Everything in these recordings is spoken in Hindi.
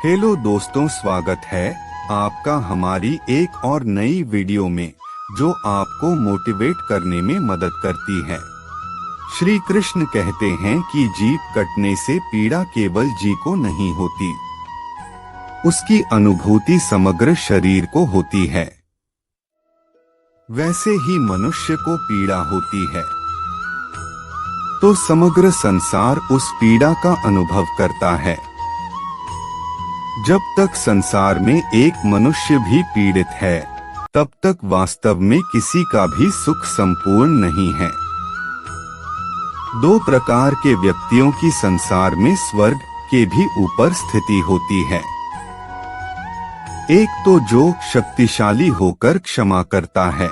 हेलो दोस्तों, स्वागत है आपका हमारी एक और नई वीडियो में जो आपको मोटिवेट करने में मदद करती है। श्री कृष्ण कहते हैं कि जीभ कटने से पीड़ा केवल जी को नहीं होती, उसकी अनुभूति समग्र शरीर को होती है। वैसे ही मनुष्य को पीड़ा होती है तो समग्र संसार उस पीड़ा का अनुभव करता है। जब तक संसार में एक मनुष्य भी पीड़ित है, तब तक वास्तव में किसी का भी सुख संपूर्ण नहीं है। दो प्रकार के व्यक्तियों की संसार में स्वर्ग के भी ऊपर स्थिति होती है। एक तो जो शक्तिशाली होकर क्षमा करता है,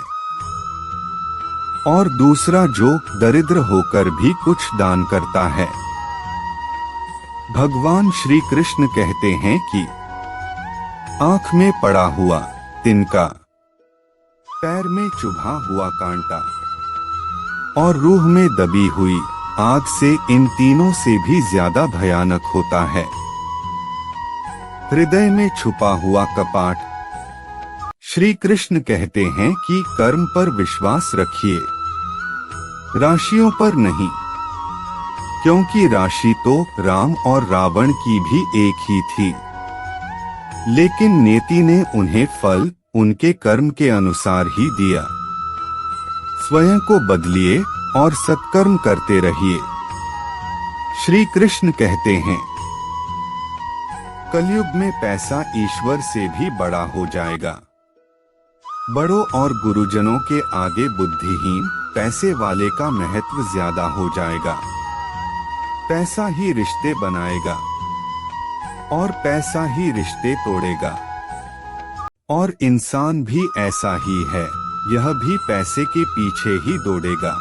और दूसरा जो दरिद्र होकर भी कुछ दान करता है। भगवान श्री कृष्ण कहते हैं कि आंख में पड़ा हुआ तिनका, पैर में चुभा हुआ कांटा और रूह में दबी हुई आग से इन तीनों से भी ज्यादा भयानक होता है। हृदय में छुपा हुआ कपाट। श्री कृष्ण कहते हैं कि कर्म पर विश्वास रखिए, राशियों पर नहीं, क्योंकि राशि तो राम और रावण की भी एक ही थी, लेकिन नेति ने उन्हें फल उनके कर्म के अनुसार ही दिया। स्वयं को बदलिए और सत्कर्म करते रहिए। श्री कृष्ण कहते हैं, कलयुग में पैसा ईश्वर से भी बड़ा हो जाएगा। बड़ों और गुरुजनों के आगे बुद्धिहीन पैसे वाले का महत्व ज्यादा हो जाएगा। पैसा ही रिश्ते बनाएगा और पैसा ही रिश्ते तोड़ेगा। और इंसान भी ऐसा ही है, यह भी पैसे के पीछे ही दौड़ेगा।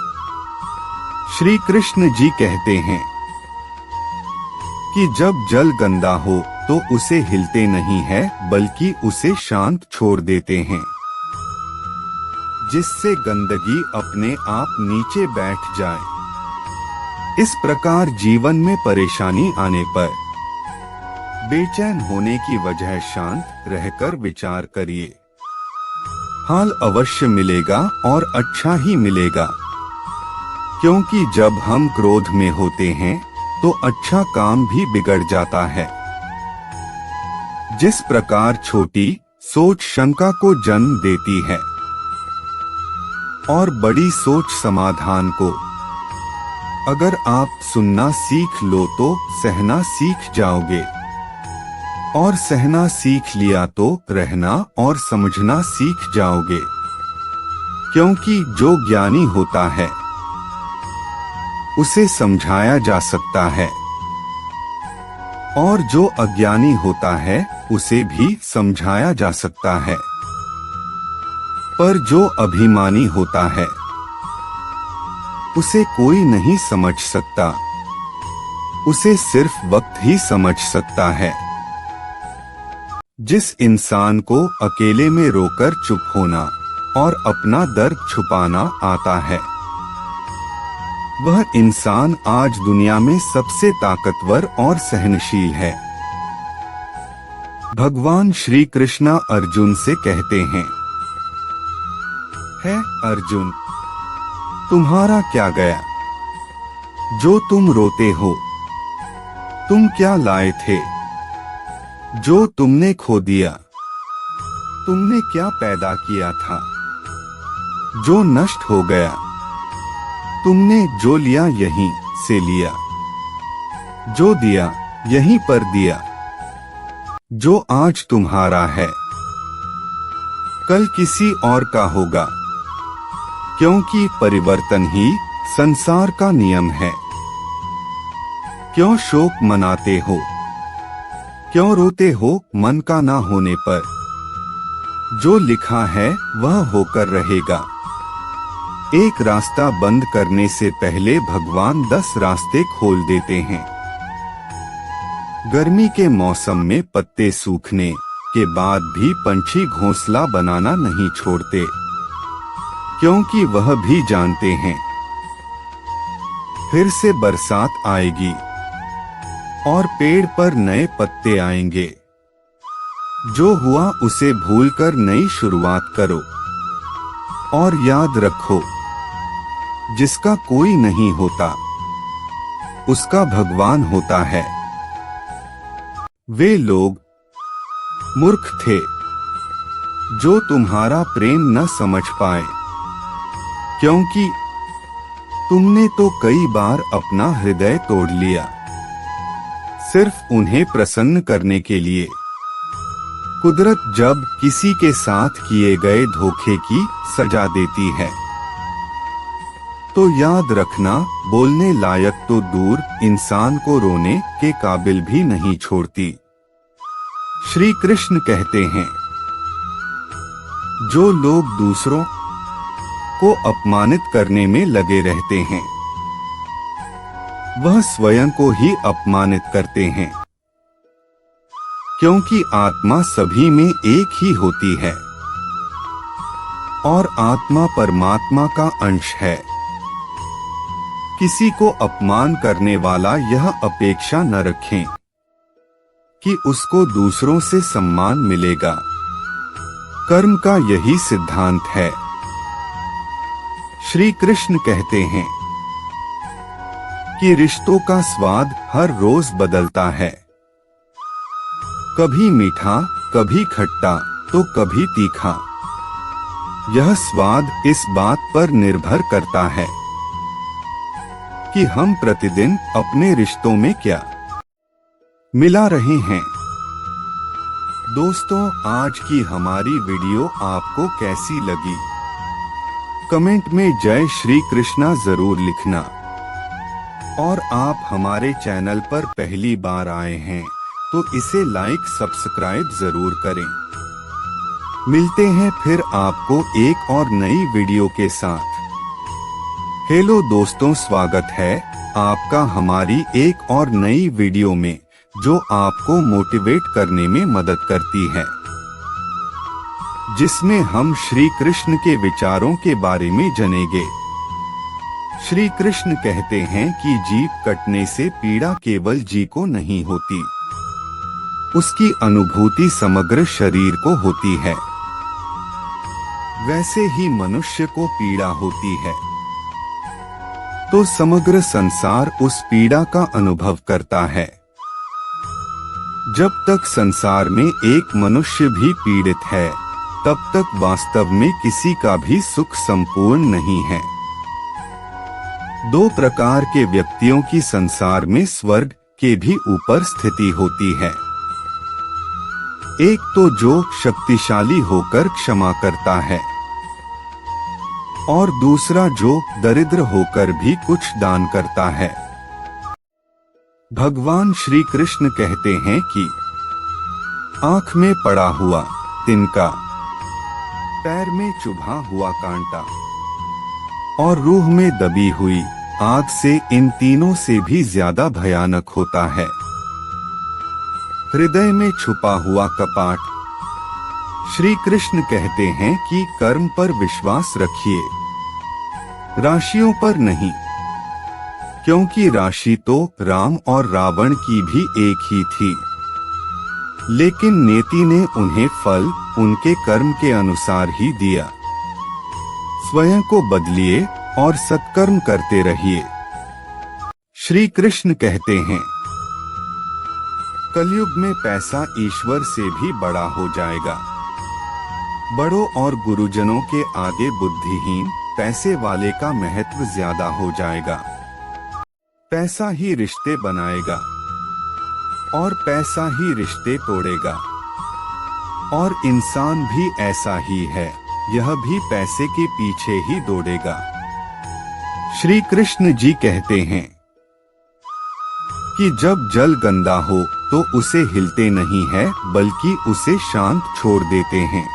श्री कृष्ण जी कहते हैं कि जब जल गंदा हो तो उसे हिलते नहीं है, बल्कि उसे शांत छोड़ देते हैं, जिससे गंदगी अपने आप नीचे बैठ जाए। इस प्रकार जीवन में परेशानी आने पर बेचैन होने की वजह शांत रहकर विचार करिए। हाल अवश्य मिलेगा और अच्छा ही मिलेगा, क्योंकि जब हम क्रोध में होते हैं तो अच्छा काम भी बिगड़ जाता है। जिस प्रकार छोटी सोच शंका को जन्म देती है और बड़ी सोच समाधान को। अगर आप सुनना सीख लो तो सहना सीख जाओगे, और सहना सीख लिया तो रहना और समझना सीख जाओगे। क्योंकि जो ज्ञानी होता है उसे समझाया जा सकता है, और जो अज्ञानी होता है उसे भी समझाया जा सकता है। पर जो अभिमानी होता है उसे कोई नहीं समझ सकता, उसे सिर्फ वक्त ही समझ सकता है। जिस इंसान को अकेले में रोकर चुप होना और अपना दर्द छुपाना आता है, वह इंसान आज दुनिया में सबसे ताकतवर और सहनशील है। भगवान श्री कृष्ण अर्जुन से कहते हैं, है अर्जुन, तुम्हारा क्या गया जो तुम रोते हो? तुम क्या लाए थे जो तुमने खो दिया? तुमने क्या पैदा किया था जो नष्ट हो गया? तुमने जो लिया यहीं से लिया, जो दिया यहीं पर दिया। जो आज तुम्हारा है कल किसी और का होगा, क्योंकि परिवर्तन ही संसार का नियम है। क्यों शोक मनाते हो? क्यों रोते हो मन का ना होने पर? जो लिखा है वह होकर रहेगा। एक रास्ता बंद करने से पहले भगवान 10 रास्ते खोल देते हैं। गर्मी के मौसम में पत्ते सूखने के बाद भी पंछी घोंसला बनाना नहीं छोड़ते, क्योंकि वह भी जानते हैं फिर से बरसात आएगी और पेड़ पर नए पत्ते आएंगे। जो हुआ उसे भूलकर नई शुरुआत करो और याद रखो, जिसका कोई नहीं होता उसका भगवान होता है। वे लोग मूर्ख थे जो तुम्हारा प्रेम न समझ पाए, क्योंकि तुमने तो कई बार अपना हृदय तोड़ लिया सिर्फ उन्हें प्रसन्न करने के लिए। कुदरत जब किसी के साथ किए गए धोखे की सजा देती है तो याद रखना, बोलने लायक तो दूर, इंसान को रोने के काबिल भी नहीं छोड़ती। श्री कृष्ण कहते हैं, जो लोग दूसरों को अपमानित करने में लगे रहते हैं वह स्वयं को ही अपमानित करते हैं, क्योंकि आत्मा सभी में एक ही होती है और आत्मा परमात्मा का अंश है। किसी को अपमान करने वाला यह अपेक्षा न रखें कि उसको दूसरों से सम्मान मिलेगा। कर्म का यही सिद्धांत है। श्री कृष्ण कहते हैं कि रिश्तों का स्वाद हर रोज बदलता है, कभी मीठा, कभी खट्टा, तो कभी तीखा। यह स्वाद इस बात पर निर्भर करता है कि हम प्रतिदिन अपने रिश्तों में क्या मिला रहे हैं। दोस्तों, आज की हमारी वीडियो आपको कैसी लगी? कमेंट में जय श्री कृष्णा जरूर लिखना। और आप हमारे चैनल पर पहली बार आए हैं तो इसे लाइक सब्सक्राइब जरूर करें। मिलते हैं फिर आपको एक और नई वीडियो के साथ। हेलो दोस्तों, स्वागत है आपका हमारी एक और नई वीडियो में जो आपको मोटिवेट करने में मदद करती है, जिसमें हम श्री कृष्ण के विचारों के बारे में जानेंगे। श्री कृष्ण कहते हैं कि जीभ कटने से पीड़ा केवल जी को नहीं होती, उसकी अनुभूति समग्र शरीर को होती है। वैसे ही मनुष्य को पीड़ा होती है तो समग्र संसार उस पीड़ा का अनुभव करता है। जब तक संसार में एक मनुष्य भी पीड़ित है तब तक वास्तव में किसी का भी सुख संपूर्ण नहीं है। दो प्रकार के व्यक्तियों की संसार में स्वर्ग के भी ऊपर स्थिति होती है। एक तो जो शक्तिशाली होकर क्षमा करता है और दूसरा जो दरिद्र होकर भी कुछ दान करता है। भगवान श्री कृष्ण कहते हैं कि आंख में पड़ा हुआ तिनका, पैर में चुभा हुआ कांटा और रूह में दबी हुई आग से इन तीनों से भी ज्यादा भयानक होता है। हृदय में छुपा हुआ कपाट। श्री कृष्ण कहते हैं कि कर्म पर विश्वास रखिए, राशियों पर नहीं, क्योंकि राशि तो राम और रावण की भी एक ही थी, लेकिन नेति ने उन्हें फल उनके कर्म के अनुसार ही दिया। स्वयं को बदलिए और सत्कर्म करते रहिए। श्री कृष्ण कहते हैं, कलयुग में पैसा ईश्वर से भी बड़ा हो जाएगा। बड़ों और गुरुजनों के आगे बुद्धिहीन पैसे वाले का महत्व ज्यादा हो जाएगा। पैसा ही रिश्ते बनाएगा और पैसा ही रिश्ते तोड़ेगा। और इंसान भी ऐसा ही है, यह भी पैसे के पीछे ही दौड़ेगा। श्री कृष्ण जी कहते हैं कि जब जल गंदा हो तो उसे हिलते नहीं है बल्कि उसे शांत छोड़ देते हैं,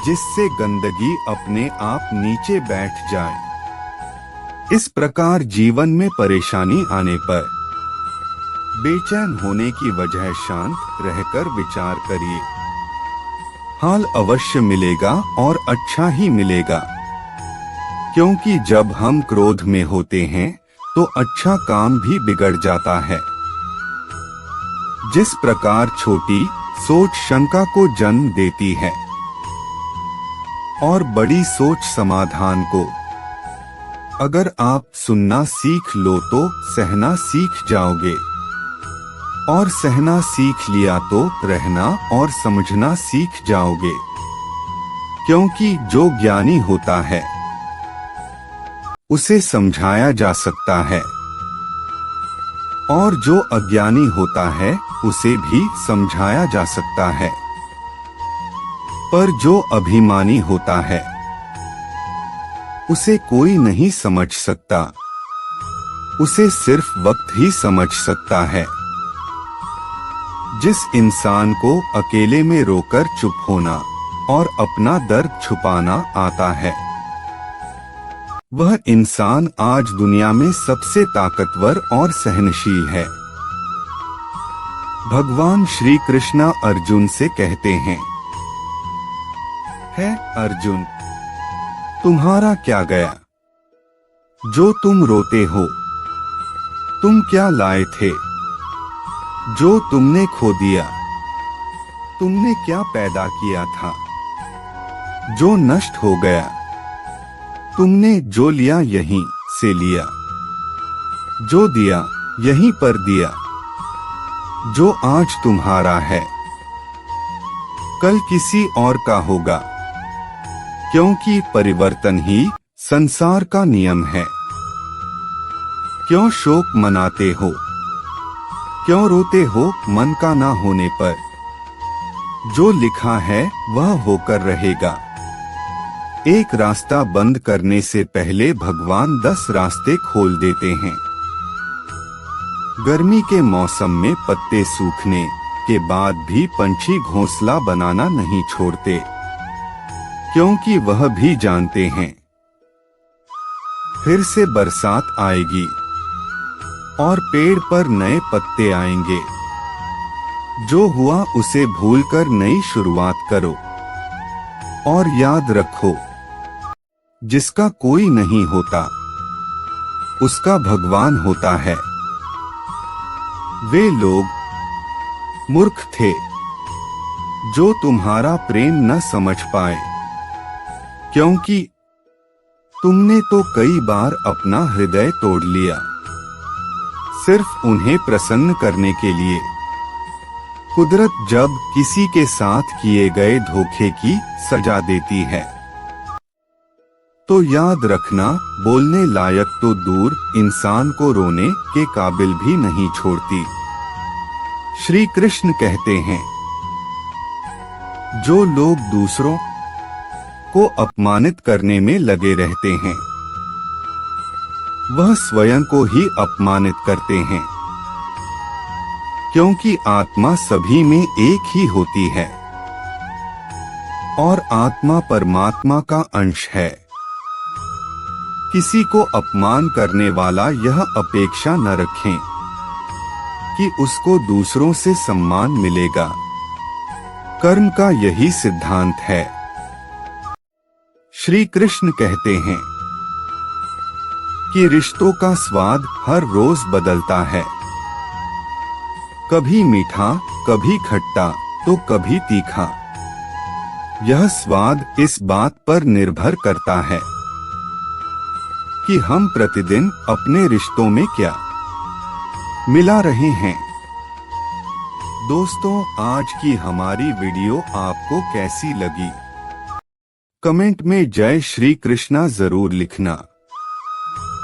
जिससे गंदगी अपने आप नीचे बैठ जाए। इस प्रकार जीवन में परेशानी आने पर बेचैन होने की वजह शांत रहकर विचार करिए। हाल अवश्य मिलेगा और अच्छा ही मिलेगा, क्योंकि जब हम क्रोध में होते हैं तो अच्छा काम भी बिगड़ जाता है। जिस प्रकार छोटी सोच शंका को जन्म देती है और बड़ी सोच समाधान को। अगर आप सुनना सीख लो तो सहना सीख जाओगे, और सहना सीख लिया तो रहना और समझना सीख जाओगे। क्योंकि जो ज्ञानी होता है उसे समझाया जा सकता है, और जो अज्ञानी होता है उसे भी समझाया जा सकता है। पर जो अभिमानी होता है उसे कोई नहीं समझ सकता, उसे सिर्फ वक्त ही समझ सकता है। जिस इंसान को अकेले में रोकर चुप होना और अपना दर्द छुपाना आता है, वह इंसान आज दुनिया में सबसे ताकतवर और सहनशील है। भगवान श्री कृष्ण अर्जुन से कहते हैं, है अर्जुन, तुम्हारा क्या गया जो तुम रोते हो? तुम क्या लाए थे जो तुमने खो दिया? तुमने क्या पैदा किया था जो नष्ट हो गया? तुमने जो लिया यहीं से लिया, जो दिया यहीं पर दिया। जो आज तुम्हारा है कल किसी और का होगा, क्योंकि परिवर्तन ही संसार का नियम है। क्यों शोक मनाते हो, क्यों रोते हो मन का ना होने पर? जो लिखा है वह होकर रहेगा। एक रास्ता बंद करने से पहले भगवान 10 रास्ते खोल देते हैं। गर्मी के मौसम में पत्ते सूखने के बाद भी पंछी घोंसला बनाना नहीं छोड़ते, क्योंकि वह भी जानते हैं फिर से बरसात आएगी और पेड़ पर नए पत्ते आएंगे। जो हुआ उसे भूलकर नई शुरुआत करो, और याद रखो, जिसका कोई नहीं होता उसका भगवान होता है। वे लोग मूर्ख थे जो तुम्हारा प्रेम न समझ पाए, क्योंकि तुमने तो कई बार अपना हृदय तोड़ लिया सिर्फ उन्हें प्रसन्न करने के लिए। कुदरत जब किसी के साथ किए गए धोखे की सजा देती है तो याद रखना, बोलने लायक तो दूर इंसान को रोने के काबिल भी नहीं छोड़ती। श्री कृष्ण कहते हैं, जो लोग दूसरों को अपमानित करने में लगे रहते हैं वह स्वयं को ही अपमानित करते हैं, क्योंकि आत्मा सभी में एक ही होती है और आत्मा परमात्मा का अंश है। किसी को अपमान करने वाला यह अपेक्षा न रखें कि उसको दूसरों से सम्मान मिलेगा। कर्म का यही सिद्धांत है। श्री कृष्ण कहते हैं कि रिश्तों का स्वाद हर रोज बदलता है, कभी मीठा, कभी खट्टा, तो कभी तीखा। यह स्वाद इस बात पर निर्भर करता है कि हम प्रतिदिन अपने रिश्तों में क्या मिला रहे हैं। दोस्तों, आज की हमारी वीडियो आपको कैसी लगी? कमेंट में जय श्री कृष्णा जरूर लिखना।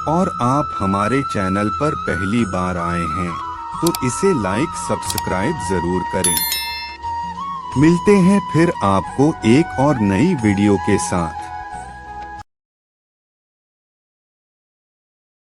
और आप हमारे चैनल पर पहली बार आए हैं तो इसे लाइक सब्सक्राइब जरूर करें। मिलते हैं फिर आपको एक और नई वीडियो के साथ।